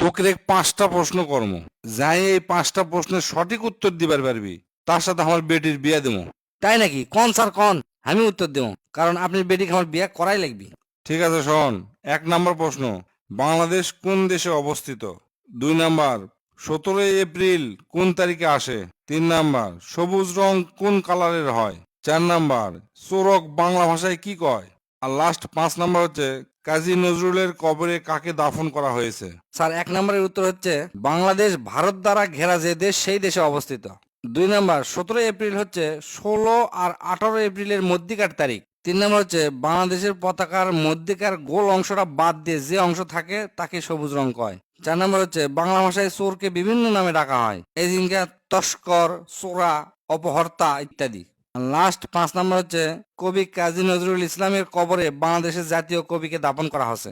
তোকে 5টা প্রশ্ন কর্ম, যাই এই 5টা প্রশ্নের সঠিক উত্তর দিবার পারবি তার সাথে আমার বেটির বিয়ে দেবো। তাই নাকি? কোন স্যার কোন, আমি উত্তর দেবো, কারণ আপনি বেটিকে আমার বিয়ে করাই লাগবে। ঠিক আছে শোন, 1 নম্বর প্রশ্ন, বাংলাদেশ কোন দেশে অবস্থিত? 2 নাম্বার, 17 এপ্রিল কোন তারিখে আসে? 3 নাম্বার, সবুজ রং কোন কালারের হয়? 4 নাম্বার, চোরক বাংলা ভাষায় কি কয়? আর লাস্ট 5 নাম্বার হচ্ছে, কাজী নজরুলের কবরে কাকে দাফন করা হয়েছে? স্যার 1 নম্বরের উত্তর হচ্ছে বাংলাদেশ ভারত দ্বারা ঘেরা যে দেশ সেই দেশে অবস্থিত। 2 নম্বর 17 এপ্রিল হচ্ছে 16 আর 18 এপ্রিলের মধ্যিকার তারিখ। 3 নম্বর হচ্ছে বাংলাদেশের পতাকার মধ্যিকার গোল অংশটা বাদ দিয়ে যে অংশ থাকে তাকে সবুজ রং কয়। 4 নম্বর হচ্ছে বাংলা ভাষায় চোরকে বিভিন্ন নামে ডাকা হয়, এই জিনকা তস্কর, চোরা, অপহর্তা ইত্যাদি। লাস্ট 5 নম্বর হচ্ছে কবি কাজী নজরুল ইসলামের কবরে বাংলাদেশের জাতীয় কবিকে দাফন করা হয়েছে।